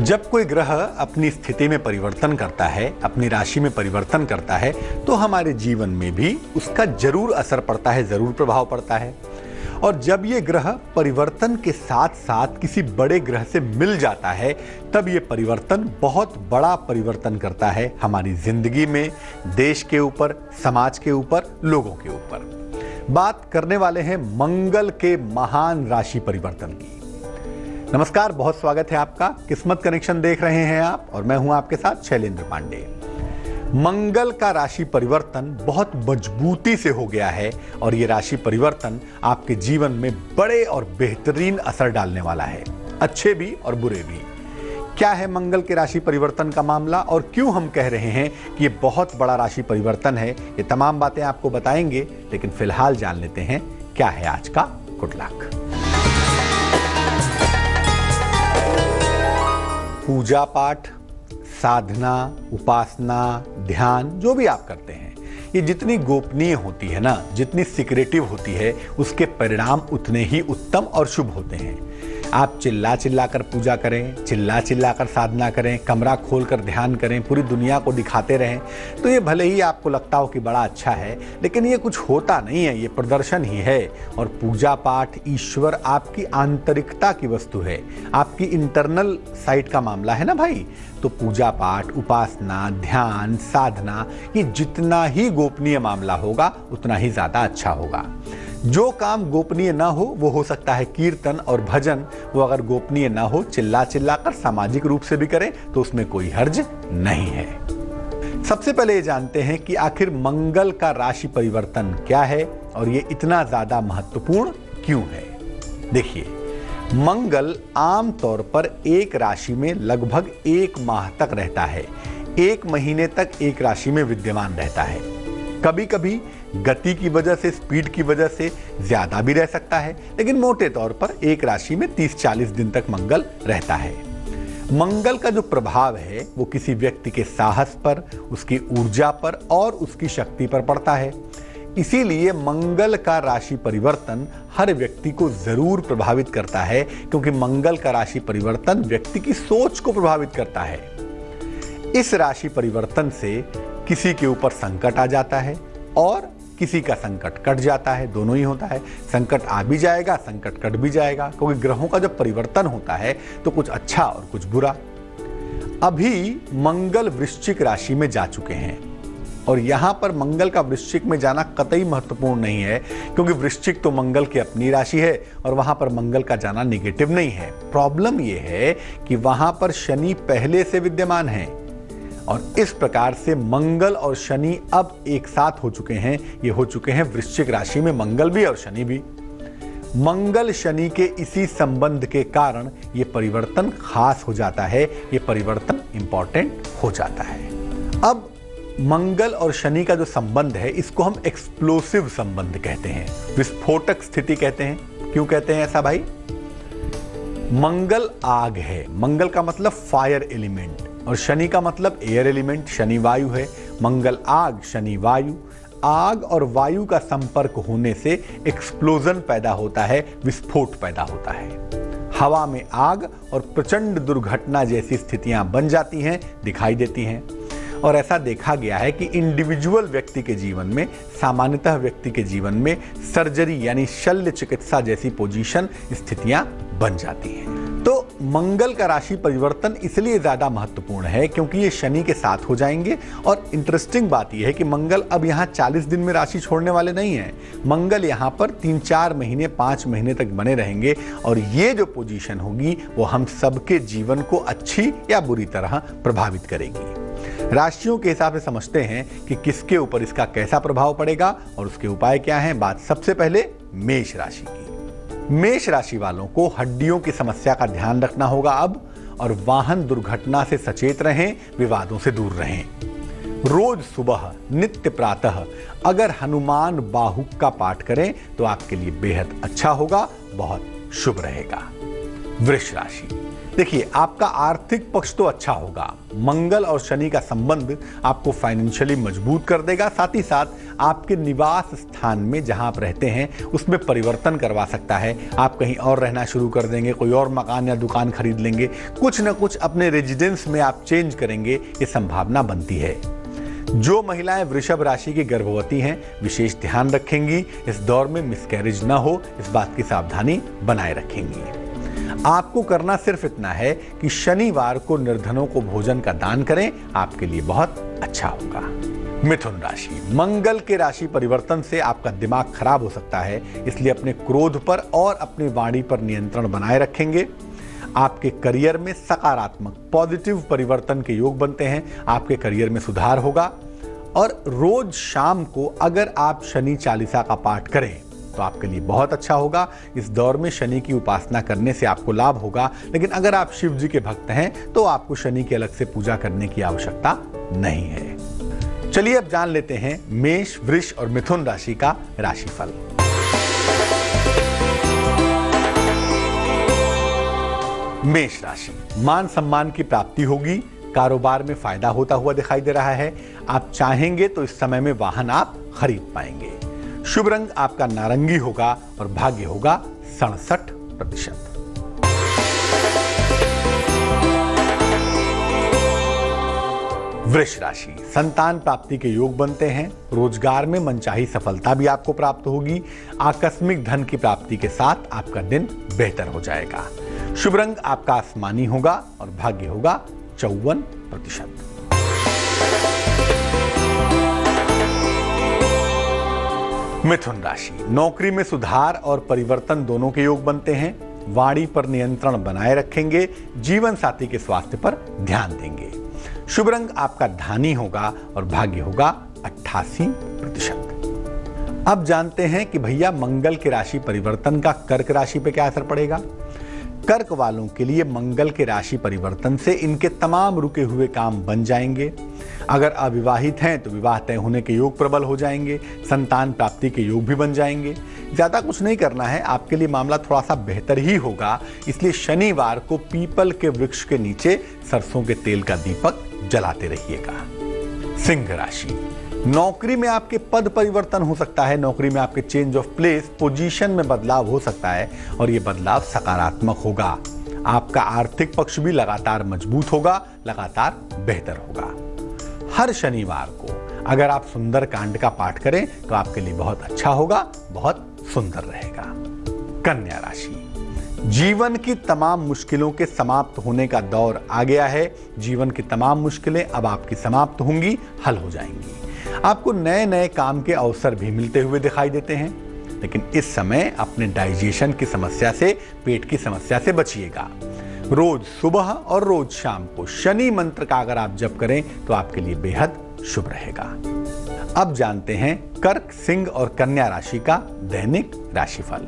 जब कोई ग्रह अपनी स्थिति में परिवर्तन करता है, अपनी राशि में परिवर्तन करता है, तो हमारे जीवन में भी उसका जरूर असर पड़ता है, जरूर प्रभाव पड़ता है। और जब ये ग्रह परिवर्तन के साथ साथ किसी बड़े ग्रह से मिल जाता है, तब ये परिवर्तन बहुत बड़ा परिवर्तन करता है हमारी जिंदगी में, देश के ऊपर, समाज के ऊपर, लोगों के ऊपर। बात करने वाले हैं मंगल के महान राशि परिवर्तन की। नमस्कार, बहुत स्वागत है आपका। किस्मत कनेक्शन देख रहे हैं आप और मैं हूं आपके साथ शैलेंद्र पांडे। मंगल का राशि परिवर्तन बहुत मजबूती से हो गया है और ये राशि परिवर्तन आपके जीवन में बड़े और बेहतरीन असर डालने वाला है, अच्छे भी और बुरे भी। क्या है मंगल के राशि परिवर्तन का मामला और क्यों हम कह रहे हैं कि ये बहुत बड़ा राशि परिवर्तन है, ये तमाम बातें आपको बताएंगे। लेकिन फिलहाल जान लेते हैं क्या है आज का गुड लक। पूजा पाठ, साधना, उपासना, ध्यान, जो भी आप करते हैं, ये जितनी गोपनीय होती है ना, जितनी सीक्रेटिव होती है, उसके परिणाम उतने ही उत्तम और शुभ होते हैं। आप चिल्ला चिल्ला कर पूजा करें, चिल्ला चिल्ला कर साधना करें, कमरा खोलकर ध्यान करें, पूरी दुनिया को दिखाते रहें, तो ये भले ही आपको लगता हो कि बड़ा अच्छा है, लेकिन ये कुछ होता नहीं है, ये प्रदर्शन ही है। और पूजा पाठ, ईश्वर आपकी आंतरिकता की वस्तु है, आपकी इंटरनल साइड का मामला है ना भाई। तो पूजा पाठ, उपासना, ध्यान, साधना, ये जितना ही गोपनीय मामला होगा उतना ही ज्यादा अच्छा होगा। जो काम गोपनीय ना हो सकता है कीर्तन और भजन, वो अगर गोपनीय ना हो, चिल्ला चिल्ला कर सामाजिक रूप से भी करें तो उसमें कोई हर्ज नहीं है। सबसे पहले ये जानते हैं कि आखिर मंगल का राशि परिवर्तन क्या है और ये इतना ज्यादा महत्वपूर्ण क्यों है। देखिए, मंगल आमतौर पर एक राशि में लगभग 1 माह तक रहता है। 1 महीने तक एक राशि में विद्यमान रहता है। कभी कभी गति की वजह से, स्पीड की वजह से ज्यादा भी रह सकता है, लेकिन मोटे तौर पर एक राशि में 30-40 दिन तक मंगल रहता है। मंगल का जो प्रभाव है वो किसी व्यक्ति के साहस पर, उसकी ऊर्जा पर और उसकी शक्ति पर पड़ता है। इसीलिए मंगल का राशि परिवर्तन हर व्यक्ति को जरूर प्रभावित करता है, क्योंकि मंगल का राशि परिवर्तन व्यक्ति की सोच को प्रभावित करता है। इस राशि परिवर्तन से किसी के ऊपर संकट आ जाता है और किसी का संकट कट जाता है, दोनों ही होता है। संकट आ भी जाएगा, संकट कट भी जाएगा, क्योंकि ग्रहों का जब परिवर्तन होता है तो कुछ अच्छा और कुछ बुरा। अभी मंगल वृश्चिक राशि में जा चुके हैं और यहां पर मंगल का वृश्चिक में जाना कतई महत्वपूर्ण नहीं है, क्योंकि वृश्चिक तो मंगल की अपनी राशि है और वहां पर मंगल का जाना निगेटिव नहीं है। प्रॉब्लम यह है कि वहां पर शनि पहले से विद्यमान है और इस प्रकार से मंगल और शनि अब एक साथ हो चुके हैं। ये हो चुके हैं वृश्चिक राशि में मंगल भी और शनि भी। मंगल शनि के इसी संबंध के कारण ये परिवर्तन खास हो जाता है, ये परिवर्तन इंपॉर्टेंट हो जाता है। अब मंगल और शनि का जो संबंध है, इसको हम एक्सप्लोसिव संबंध कहते हैं, विस्फोटक स्थिति कहते हैं। क्यों कहते हैं ऐसा भाई? मंगल आग है, मंगल का मतलब फायर एलिमेंट, और शनि का मतलब एयर एलिमेंट, शनि वायु है। मंगल आग, शनि वायु। आग और वायु का संपर्क होने से एक्सप्लोजन पैदा होता है, विस्फोट पैदा होता है। हवा में आग और प्रचंड दुर्घटना जैसी स्थितियां बन जाती हैं, दिखाई देती हैं। और ऐसा देखा गया है कि इंडिविजुअल व्यक्ति के जीवन में, सामान्यतः व्यक्ति के जीवन में सर्जरी यानी शल्य चिकित्सा जैसी पोजीशन, स्थितियां बन जाती हैं। तो मंगल का राशि परिवर्तन इसलिए ज्यादा महत्वपूर्ण है क्योंकि ये शनि के साथ हो जाएंगे। और इंटरेस्टिंग बात यह है कि मंगल अब यहाँ 40 दिन में राशि छोड़ने वाले नहीं हैं। मंगल यहाँ पर 3-4 महीने, 5 महीने तक बने रहेंगे और ये जो पोजीशन होगी वो हम सबके जीवन को अच्छी या बुरी तरह प्रभावित करेगी। राशियों के हिसाब से समझते हैं कि किसके ऊपर इसका कैसा प्रभाव पड़ेगा और उसके उपाय क्या हैं। बात सबसे पहले मेष राशि की। मेष राशि वालों को हड्डियों की समस्या का ध्यान रखना होगा अब, और वाहन दुर्घटना से सचेत रहें, विवादों से दूर रहें। रोज सुबह नित्य प्रातः अगर हनुमान बाहुक का पाठ करें तो आपके लिए बेहद अच्छा होगा, बहुत शुभ रहेगा। वृष राशि। देखिए, आपका आर्थिक पक्ष तो अच्छा होगा। मंगल और शनि का संबंध आपको फाइनेंशियली मजबूत कर देगा। साथ ही साथ आपके निवास स्थान में जहां आप रहते हैं उसमें परिवर्तन करवा सकता है। आप कहीं और रहना शुरू कर देंगे, कोई और मकान या दुकान खरीद लेंगे, कुछ न कुछ अपने रेजिडेंस में आप चेंज करेंगे, ये संभावना बनती है। जो महिलाएं वृषभ राशि की गर्भवती हैं, विशेष ध्यान रखेंगी। इस दौर में मिसकैरेज न हो, इस बात की सावधानी बनाए रखेंगी। आपको करना सिर्फ इतना है कि शनिवार को निर्धनों को भोजन का दान करें, आपके लिए बहुत अच्छा होगा। मिथुन राशि, मंगल के राशि परिवर्तन से आपका दिमाग खराब हो सकता है, इसलिए अपने क्रोध पर और अपनी वाणी पर नियंत्रण बनाए रखेंगे। आपके करियर में सकारात्मक पॉजिटिव परिवर्तन के योग बनते हैं। आपके करियर में सुधार होगा। और रोज शाम को अगर आप शनि चालीसा का पाठ करें तो आपके लिए बहुत अच्छा होगा। इस दौर में शनि की उपासना करने से आपको लाभ होगा। लेकिन अगर आप शिव जी के भक्त हैं तो आपको शनि की अलग से पूजा करने की आवश्यकता नहीं है। चलिए अब जान लेते हैं मेष, वृष और मिथुन राशि का राशिफल। मेष राशि, मान सम्मान की प्राप्ति होगी। कारोबार में फायदा होता हुआ दिखाई दे रहा है। आप चाहेंगे तो इस समय में वाहन आप खरीद पाएंगे। शुभ रंग आपका नारंगी होगा और भाग्य होगा 67%। वृष राशि, संतान प्राप्ति के योग बनते हैं। रोजगार में मनचाही सफलता भी आपको प्राप्त होगी। आकस्मिक धन की प्राप्ति के साथ आपका दिन बेहतर हो जाएगा। शुभ रंग आपका आसमानी होगा और भाग्य होगा 54%। मिथुन राशि, नौकरी में सुधार और परिवर्तन दोनों के योग बनते हैं। वाणी पर नियंत्रण बनाए रखेंगे। जीवन साथी के स्वास्थ्य पर ध्यान देंगे। शुभ रंग आपका धानी होगा और भाग्य होगा 88%। अब जानते हैं कि भैया मंगल के राशि परिवर्तन का कर्क राशि पे क्या असर पड़ेगा। कर्क वालों के लिए मंगल के राशि परिवर्तन से इनके तमाम रुके हुए काम बन जाएंगे। अगर अविवाहित हैं तो विवाह तय होने के योग प्रबल हो जाएंगे। संतान प्राप्ति के योग भी बन जाएंगे। ज्यादा कुछ नहीं करना है, आपके लिए मामला थोड़ा सा बेहतर ही होगा। इसलिए शनिवार को पीपल के वृक्ष के नीचे सरसों के तेल का दीपक जलाते रहिएगा। सिंह राशि, नौकरी में आपके पद परिवर्तन हो सकता है। नौकरी में आपके चेंज ऑफ प्लेस, पोजीशन में बदलाव हो सकता है और यह बदलाव सकारात्मक होगा। आपका आर्थिक पक्ष भी लगातार मजबूत होगा, लगातार बेहतर होगा। हर शनिवार को अगर आप सुंदर कांड का पाठ करें तो आपके लिए बहुत अच्छा होगा, बहुत सुंदर रहेगा। कन्या राशि, जीवन की तमाम मुश्किलों के समाप्त होने का दौर आ गया है। जीवन की तमाम मुश्किलें अब आपकी समाप्त होंगी, हल हो जाएंगी। आपको नए नए काम के अवसर भी मिलते हुए दिखाई देते हैं। लेकिन इस समय अपने डाइजेशन की समस्या से, पेट की समस्या से बचिएगा। रोज सुबह और रोज शाम को शनि मंत्र का अगर आप जप करें तो आपके लिए बेहद शुभ रहेगा। अब जानते हैं कर्क, सिंह और कन्या राशि का दैनिक राशिफल।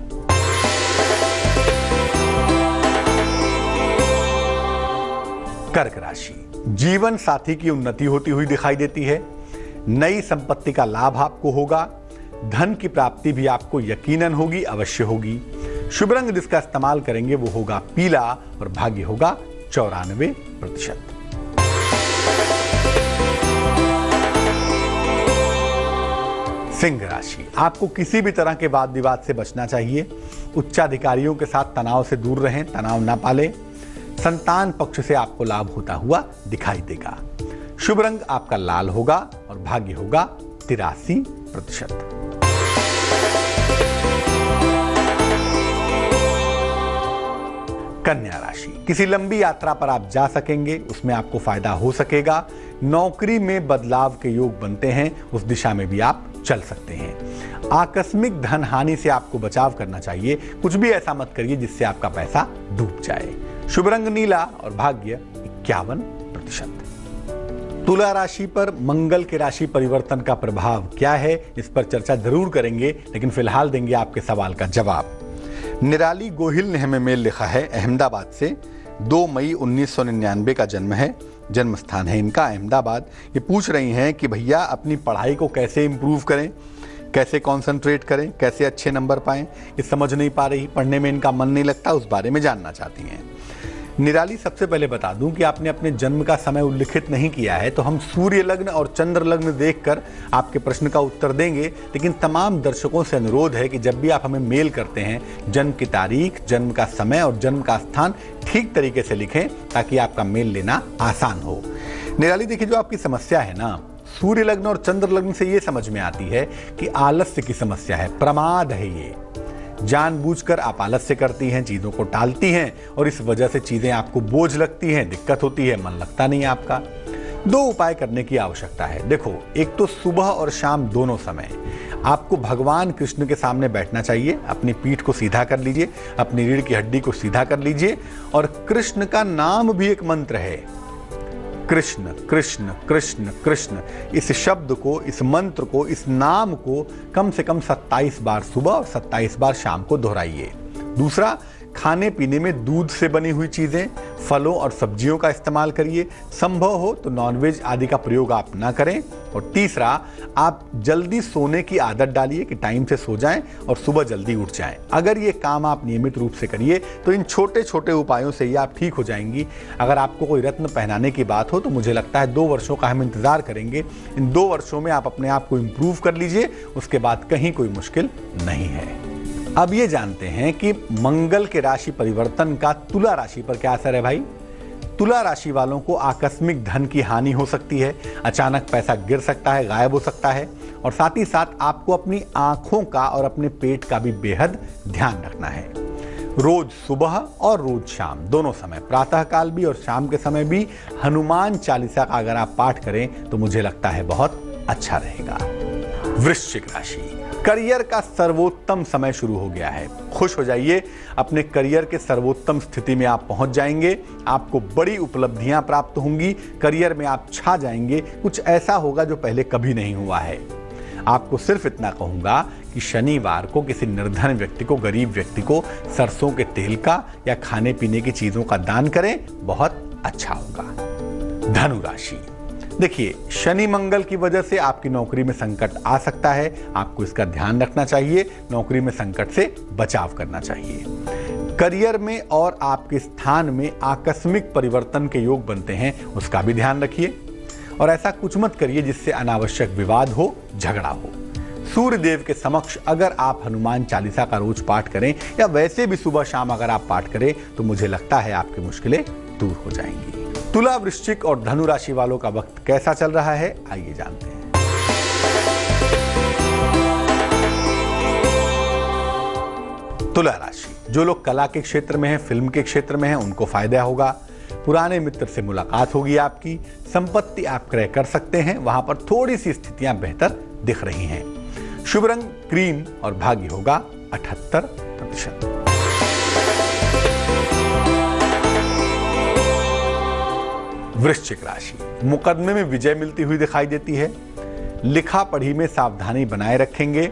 कर्क राशि, जीवन साथी की उन्नति होती हुई दिखाई देती है। नई संपत्ति का लाभ आपको होगा। धन की प्राप्ति भी आपको यकीनन होगी, अवश्य होगी। शुभ रंग जिसका इस्तेमाल करेंगे वो होगा पीला और भाग्य होगा 94%। सिंह राशि, आपको किसी भी तरह के वाद विवाद से बचना चाहिए। उच्चाधिकारियों के साथ तनाव से दूर रहें, तनाव ना पालें। संतान पक्ष से आपको लाभ होता हुआ दिखाई देगा। शुभ रंग आपका लाल होगा और भाग्य होगा 83%। कन्या राशि, किसी लंबी यात्रा पर आप जा सकेंगे, उसमें आपको फायदा हो सकेगा। नौकरी में बदलाव के योग बनते हैं, उस दिशा में भी आप चल सकते हैं। आकस्मिक धन हानि से आपको बचाव करना चाहिए। कुछ भी ऐसा मत करिए जिससे आपका पैसा डूब जाए। शुभ रंग नीला और भाग्य 51%। तुला राशि पर मंगल के राशि परिवर्तन का प्रभाव क्या है, इस पर चर्चा जरूर करेंगे, लेकिन फिलहाल देंगे आपके सवाल का जवाब। निराली गोहिल ने हमें मेल लिखा है अहमदाबाद से। 2 मई 1999 का जन्म है, जन्म स्थान है इनका अहमदाबाद। ये पूछ रही हैं कि भैया अपनी पढ़ाई को कैसे इम्प्रूव करें, कैसे कंसंट्रेट करें, कैसे अच्छे नंबर पाएं। ये समझ नहीं पा रही, पढ़ने में इनका मन नहीं लगता, उस बारे में जानना चाहती हैं। निराली, सबसे पहले बता दूं कि आपने अपने जन्म का समय उल्लिखित नहीं किया है, तो हम सूर्य लग्न और चंद्र लग्न देखकर आपके प्रश्न का उत्तर देंगे। लेकिन तमाम दर्शकों से अनुरोध है कि जब भी आप हमें मेल करते हैं, जन्म की तारीख, जन्म का समय और जन्म का स्थान ठीक तरीके से लिखें, ताकि आपका मेल लेना आसान हो। निराली, देखिए, जो आपकी समस्या है ना, सूर्य लग्न और चंद्र लग्न से ये समझ में आती है कि आलस्य की समस्या है, प्रमाद है। ये जानबूझकर आप आलस्य करती हैं, चीज़ों को टालती हैं और इस वजह से चीज़ें आपको बोझ लगती हैं, दिक्कत होती है, मन लगता नहीं है आपका। 2 उपाय करने की आवश्यकता है। देखो, एक तो सुबह और शाम दोनों समय आपको भगवान कृष्ण के सामने बैठना चाहिए। अपनी पीठ को सीधा कर लीजिए, अपनी रीढ़ की हड्डी को सीधा कर लीजिए और कृष्ण का नाम भी एक मंत्र है, कृष्ण कृष्ण कृष्ण कृष्ण। इस शब्द को, इस मंत्र को, इस नाम को कम से कम 27 बार सुबह और 27 बार शाम को दोहराइए। दूसरा, खाने पीने में दूध से बनी हुई चीज़ें, फलों और सब्जियों का इस्तेमाल करिए। संभव हो तो नॉनवेज आदि का प्रयोग आप ना करें। और तीसरा, आप जल्दी सोने की आदत डालिए कि टाइम से सो जाएं और सुबह जल्दी उठ जाएं। अगर ये काम आप नियमित रूप से करिए तो इन छोटे छोटे उपायों से ही आप ठीक हो जाएंगी। अगर आपको कोई रत्न पहनाने की बात हो तो मुझे लगता है 2 वर्षों का हम इंतज़ार करेंगे। इन 2 वर्षों में आप अपने आप को इम्प्रूव कर लीजिए, उसके बाद कहीं कोई मुश्किल नहीं है। अब ये जानते हैं कि मंगल के राशि परिवर्तन का तुला राशि पर क्या असर है भाई। तुला राशि वालों को आकस्मिक धन की हानि हो सकती है, अचानक पैसा गिर सकता है, गायब हो सकता है। और साथ ही साथ आपको अपनी आंखों का और अपने पेट का भी बेहद ध्यान रखना है। रोज सुबह और रोज शाम दोनों समय, प्रातः काल भी और शाम के समय भी हनुमान चालीसा का अगर आप पाठ करें तो मुझे लगता है बहुत अच्छा रहेगा। वृश्चिक राशि, करियर का सर्वोत्तम समय शुरू हो गया है। खुश हो जाइए, अपने करियर के सर्वोत्तम स्थिति में आप पहुंच जाएंगे। आपको बड़ी उपलब्धियां प्राप्त होंगी, करियर में आप छा जाएंगे। कुछ ऐसा होगा जो पहले कभी नहीं हुआ है। आपको सिर्फ इतना कहूंगा कि शनिवार को किसी निर्धन व्यक्ति को, गरीब व्यक्ति को सरसों के तेल का या खाने पीने की चीजों का दान करें, बहुत अच्छा होगा। धनु राशि, देखिए, शनि मंगल की वजह से आपकी नौकरी में संकट आ सकता है, आपको इसका ध्यान रखना चाहिए। नौकरी में संकट से बचाव करना चाहिए। करियर में और आपके स्थान में आकस्मिक परिवर्तन के योग बनते हैं, उसका भी ध्यान रखिए। और ऐसा कुछ मत करिए जिससे अनावश्यक विवाद हो, झगड़ा हो। सूर्य देव के समक्ष अगर आप हनुमान चालीसा का रोज पाठ करें या वैसे भी सुबह शाम अगर आप पाठ करें तो मुझे लगता है आपकी मुश्किलें दूर हो जाएंगी। तुला, वृश्चिक और धनु राशि वालों का वक्त कैसा चल रहा है, आइए जानते हैं। तुला राशि, जो लोग कला के क्षेत्र में हैं, फिल्म के क्षेत्र में हैं, उनको फायदा होगा। पुराने मित्र से मुलाकात होगी आपकी। संपत्ति आप क्रय कर सकते हैं, वहां पर थोड़ी सी स्थितियां बेहतर दिख रही हैं। शुभ रंग क्रीम और भाग्य होगा 78%। वृश्चिक राशि, मुकदमे में विजय मिलती हुई दिखाई देती है। लिखा पढ़ी में सावधानी बनाए रखेंगे।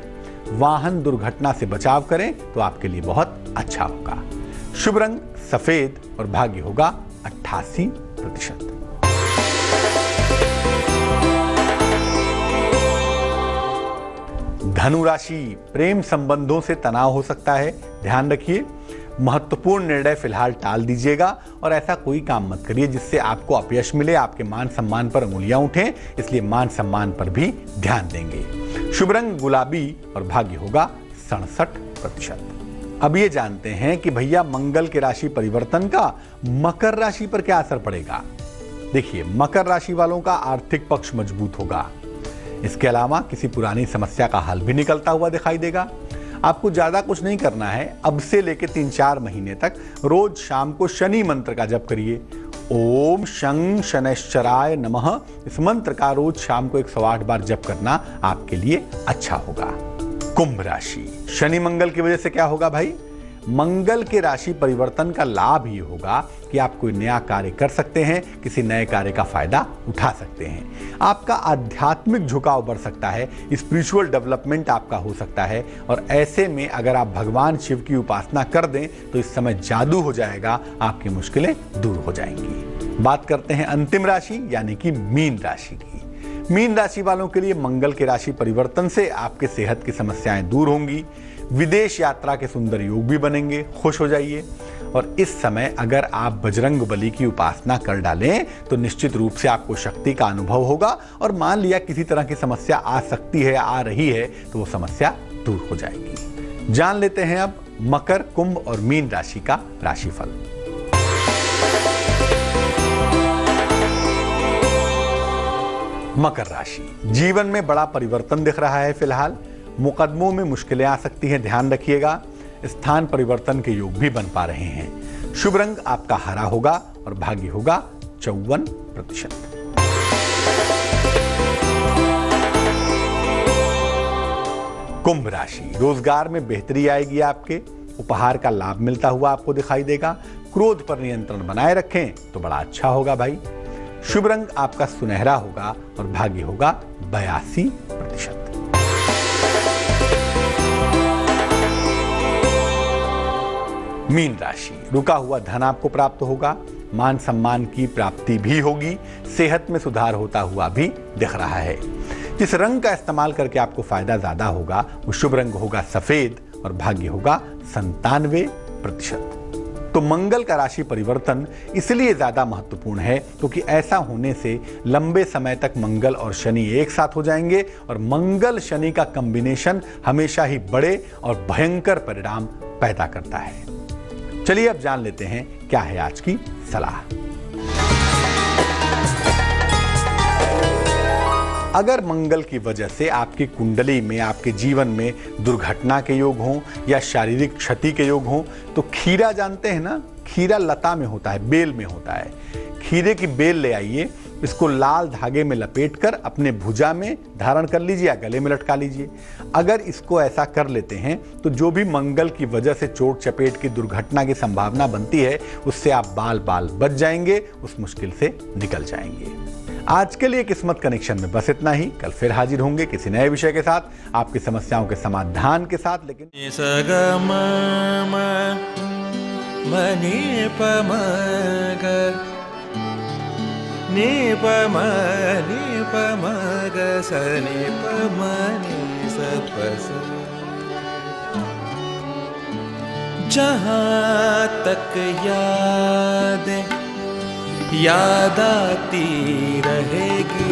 वाहन दुर्घटना से बचाव करें तो आपके लिए बहुत अच्छा होगा। शुभ रंग सफेद और भाग्य होगा 88%। धनु राशि, प्रेम संबंधों से तनाव हो सकता है, ध्यान रखिए। महत्वपूर्ण निर्णय फिलहाल टाल दीजिएगा और ऐसा कोई काम मत करिए जिससे आपको अपयश मिले, आपके मान सम्मान पर उंगलियां उठें, इसलिए मान सम्मान पर भी ध्यान देंगे। शुभ रंग गुलाबी और भाग्य होगा 67%। अब ये जानते हैं कि भैया मंगल के राशि परिवर्तन का मकर राशि पर क्या असर पड़ेगा। देखिए, मकर राशि वालों का आर्थिक पक्ष मजबूत होगा। इसके अलावा किसी पुरानी समस्या का हल भी निकलता हुआ दिखाई देगा। आपको ज्यादा कुछ नहीं करना है। अब से लेकर 3-4 महीने तक रोज शाम को शनि मंत्र का जप करिए। ओम शं शनैश्चराय नमः, इस मंत्र का रोज शाम को 108 बार जप करना आपके लिए अच्छा होगा। कुंभ राशि, शनि मंगल की वजह से क्या होगा भाई। मंगल के राशि परिवर्तन का लाभ ये होगा कि आप कोई नया कार्य कर सकते हैं, किसी नए कार्य का फायदा उठा सकते हैं। आपका आध्यात्मिक झुकाव बढ़ सकता है, स्पिरिचुअल डेवलपमेंट आपका हो सकता है। और ऐसे में अगर आप भगवान शिव की उपासना कर दें तो इस समय जादू हो जाएगा, आपकी मुश्किलें दूर हो जाएंगी। बात करते हैं अंतिम राशि यानी कि मीन राशि की। मीन राशि वालों के लिए मंगल के राशि परिवर्तन से आपके सेहत की समस्याएं दूर होंगी। विदेश यात्रा के सुंदर योग भी बनेंगे, खुश हो जाइए। और इस समय अगर आप बजरंग बली की उपासना कर डालें तो निश्चित रूप से आपको शक्ति का अनुभव होगा और मान लिया किसी तरह की समस्या आ सकती है, आ रही है, तो वो समस्या दूर हो जाएगी। जान लेते हैं अब मकर, कुंभ और मीन राशि का राशिफल। मकर राशि, जीवन में बड़ा परिवर्तन दिख रहा है। फिलहाल मुकदमों में मुश्किलें आ सकती हैं, ध्यान रखिएगा। स्थान परिवर्तन के योग भी बन पा रहे हैं। शुभ रंग आपका हरा होगा और भाग्य होगा 54%। कुंभ राशि, रोजगार में बेहतरी आएगी। आपके उपहार का लाभ मिलता हुआ आपको दिखाई देगा। क्रोध पर नियंत्रण बनाए रखें तो बड़ा अच्छा होगा भाई। शुभ रंग आपका सुनहरा होगा और भाग्य होगा 82%। मीन राशि, रुका हुआ धन आपको प्राप्त होगा। मान सम्मान की प्राप्ति भी होगी। सेहत में सुधार होता हुआ भी दिख रहा है। जिस रंग का इस्तेमाल करके आपको फायदा ज्यादा होगा वो शुभ रंग होगा सफेद और भाग्य होगा 97%। तो मंगल का राशि परिवर्तन इसलिए ज्यादा महत्वपूर्ण है क्योंकि ऐसा होने से लंबे समय तक मंगल और शनि एक साथ हो जाएंगे और मंगल शनि का कॉम्बिनेशन हमेशा ही बड़े और भयंकर परिणाम पैदा करता है। चलिए अब जान लेते हैं क्या है आज की सलाह। अगर मंगल की वजह से आपकी कुंडली में, आपके जीवन में दुर्घटना के योग हों या शारीरिक क्षति के योग हों तो खीरा जानते हैं ना, खीरा लता में होता है, बेल में होता है। खीरे की बेल ले आइए, इसको लाल धागे में लपेटकर अपने भुजा में धारण कर लीजिए या गले में लटका लीजिए। अगर इसको ऐसा कर लेते हैं तो जो भी मंगल की वजह से चोट चपेट की दुर्घटना की संभावना बनती है उससे आप बाल बाल बच जाएंगे, उस मुश्किल से निकल जाएंगे। आज के लिए किस्मत कनेक्शन में बस इतना ही। कल फिर हाजिर होंगे किसी नए विषय के साथ, आपकी समस्याओं के समाधान के साथ। लेकिन जहाँ तक याद आती रहेगी।